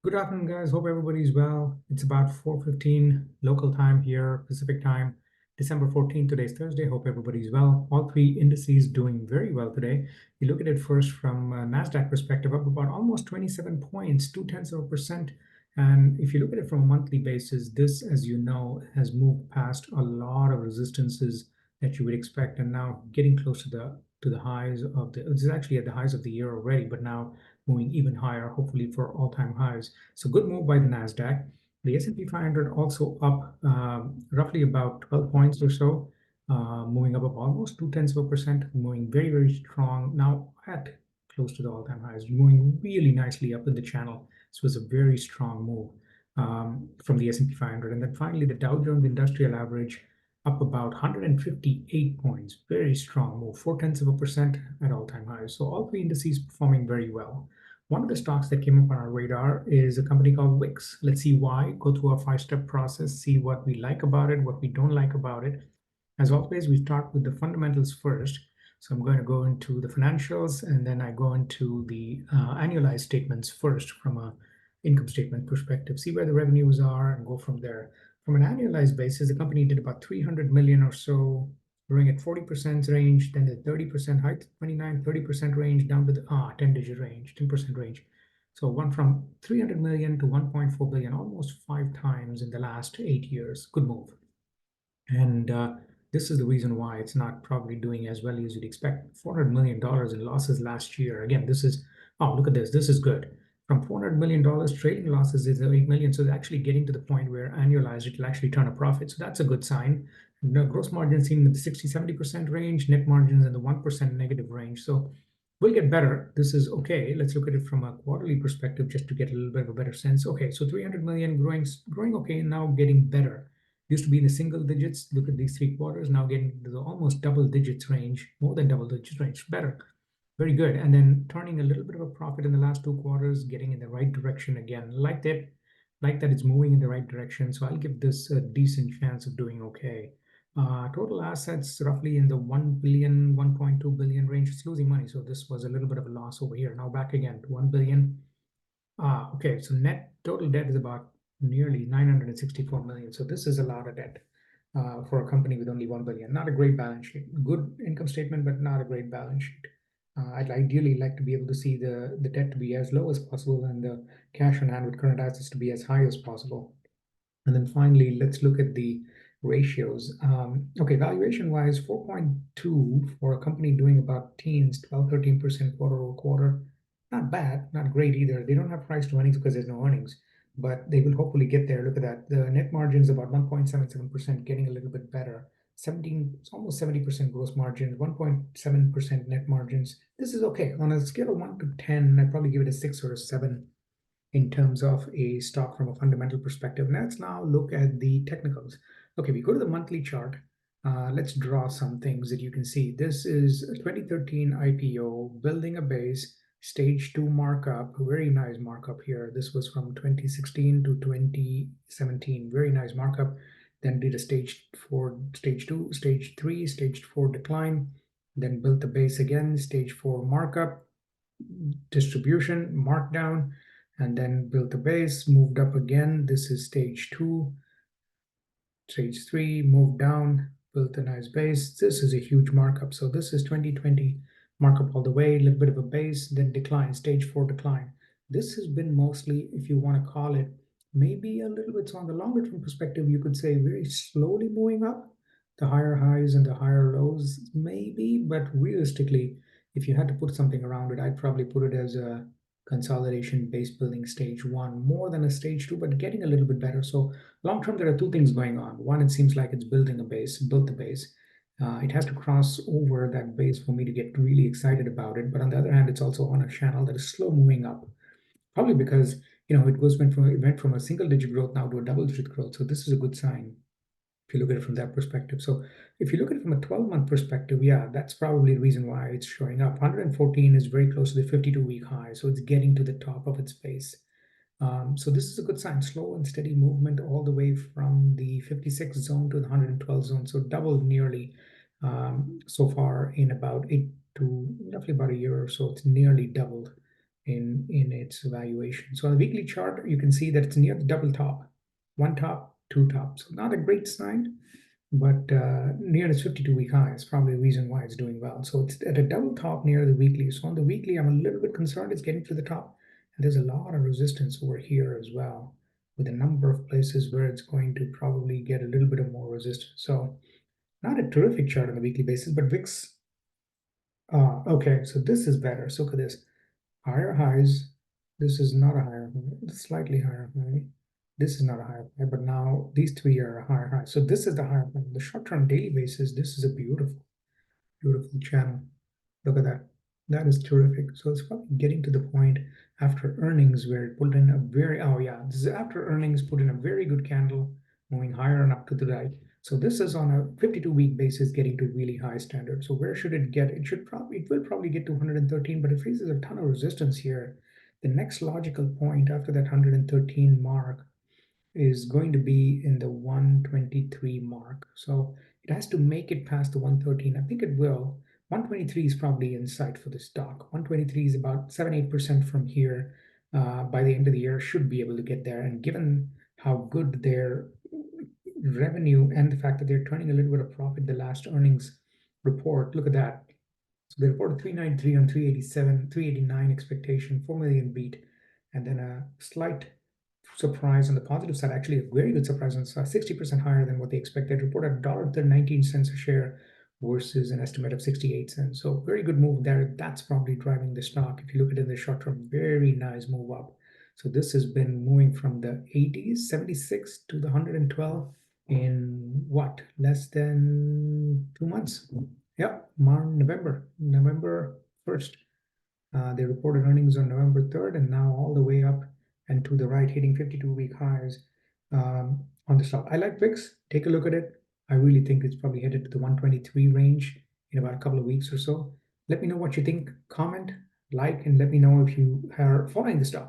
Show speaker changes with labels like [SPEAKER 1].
[SPEAKER 1] Good afternoon, guys. Hope everybody's well. It's about 4:15 local time here, Pacific time, December 14th. Today's Thursday. Hope everybody's well. All three indices doing very well today. You look at it first from a NASDAQ perspective, up about almost 27 points, 0.2%. And if you look at it from a monthly basis, this, as you know, has moved past a lot of resistances that you would expect, and now getting close to the highs of the. This is actually at the highs of the year already, but now moving even higher, hopefully for all-time highs. So good move by the NASDAQ. The S&P 500 also up roughly about 12 points or so, moving up of almost 0.2%, moving very, very strong. Now at close to the all-time highs, moving really nicely up in the channel. This was a very strong move from the S&P 500. And then finally, the Dow Jones Industrial Average up about 158 points. Very strong move, 0.4% at all-time highs. So all three indices performing very well. One of the stocks that came up on our radar is a company called WIX. Let's see why. Go through our five-step process, see what we like about it, what we don't like about it. As always, we start with the fundamentals first. So I'm going to go into the financials, and then I go into the annualized statements first from a income statement perspective, see where the revenues are, and go from there. From an annualized basis, the company did about 300 million or so, growing at 40% range, then the 30% height, 29, 30% range, down to the 10-digit range, 10% range. So one from 300 million to 1.4 billion, almost 5 times in the last 8 years. Good move. And this is the reason why it's not probably doing as well as you'd expect. $400 million in losses last year. Again, this is, oh, look at this. This is good. From $400 million, trading losses is 8 million. So they're actually getting to the point where annualized, it will actually turn a profit. So that's a good sign. The gross margins seem in the 60-70% range, net margins in the 1% negative range. So we'll get better. This is okay. Let's look at it from a quarterly perspective just to get a little bit of a better sense. Okay, so 300 million growing okay, now getting better. Used to be in the single digits. Look at these 3 quarters, now getting to the almost double digits range, more than double digits range, better. Very good. And then turning a little bit of a profit in the last 2 quarters, getting in the right direction again. Like that it's moving in the right direction. So I'll give this a decent chance of doing okay. Total assets roughly in the 1 billion, 1.2 billion range. It's losing money. So this was a little bit of a loss over here. Now back again to 1 billion. Okay. So net total debt is about nearly 964 million. So this is a lot of debt for a company with only 1 billion. Not a great balance sheet. Good income statement, but not a great balance sheet. I'd ideally like to be able to see the debt to be as low as possible and the cash on hand with current assets to be as high as possible. And then finally, let's look at the ratios. Okay, valuation wise, 4.2 for a company doing about teens, 12, 13% quarter over quarter. Not bad, not great either. They don't have price to earnings because there's no earnings, but they will hopefully get there. Look at that. The net margin is about 1.77%, getting a little bit better. 17, it's almost 70% gross margin, 1.7% net margins. This is okay. On a scale of 1 to 10, I'd probably give it a 6 or a 7 in terms of a stock from a fundamental perspective. Let's now look at the technicals. Okay, we go to the monthly chart. Let's draw some things that you can see. This is a 2013 IPO, building a base, stage 2 markup, very nice markup here. This was from 2016 to 2017, very nice markup. Then did a stage 4, stage 2, stage 3, stage 4 decline, then built the base again, stage 4 markup, distribution, markdown, and then built the base, moved up again. This is stage 2, stage 3, moved down, built a nice base. This is a huge markup. So this is 2020 markup all the way, a little bit of a base, then decline, stage 4 decline. This has been mostly, if you want to call it, maybe a little bit, so on the longer term perspective, you could say very slowly moving up, the higher highs and the higher lows, maybe, but realistically, if you had to put something around it, I'd probably put it as a consolidation base building stage 1 more than a stage 2, but getting a little bit better. So long term, there are 2 things going on. One, it seems like it's building a base, built the base. It has to cross over that base for me to get really excited about it. But on the other hand, it's also on a channel that is slow moving up, probably because it went from a single digit growth now to a double digit growth. So this is a good sign if you look at it from that perspective. So if you look at it from a 12-month perspective, yeah, that's probably the reason why it's showing up. 114 is very close to the 52-week high, so it's getting to the top of its base. So this is a good sign, slow and steady movement all the way from the 56 zone to the 112 zone. So doubled nearly so far in about roughly about a year or so. It's nearly doubled. in its valuation. So on the weekly chart, you can see that it's near the double top, one top, two tops. So not a great sign, but near its 52-week high is probably the reason why it's doing well. So it's at a double top near the weekly. So on the weekly, I'm a little bit concerned it's getting to the top. And there's a lot of resistance over here as well, with a number of places where it's going to probably get a little bit of more resistance. So not a terrific chart on a weekly basis, but VIX. Okay, so this is better. So look at this. Higher highs. This is not a higher high. It's slightly higher high. This is not a higher high, but now these three are a higher high. So this is the higher high. The short-term daily basis, this is a beautiful, beautiful channel. Look at that. That is terrific. So it's probably getting to the point after earnings where it put in a very, oh yeah, this is after earnings, put in a very good candle, moving higher and up to the right. So this is on a 52-week basis getting to really high standard. So where should it get? It will probably get to 113, but it faces a ton of resistance here. The next logical point after that 113 mark is going to be in the 123 mark. So it has to make it past the 113. I think it will. 123 is probably in sight for the stock. 123 is about 7-8% from here. By the end of the year, should be able to get there. And given how good their revenue and the fact that they're turning a little bit of profit, the last earnings report, look at that. So they reported 393 on 387, 389 expectation, 4 million beat, and then a slight surprise on the positive side, actually a very good surprise on 60% higher than what they expected. Reported $1.19 a share versus an estimate of 68 cents. So very good move there. That's probably driving the stock. If you look at it in the short term, very nice move up. So this has been moving from the 80s, 76 to the 112 in what? Less than 2 months. Yep, November 1st. They reported earnings on November 3rd, and now all the way up and to the right, hitting 52-week highs on the stock. I like VIX. Take a look at it. I really think it's probably headed to the 123 range in about a couple of weeks or so. Let me know what you think. Comment, like, and let me know if you are following the stock.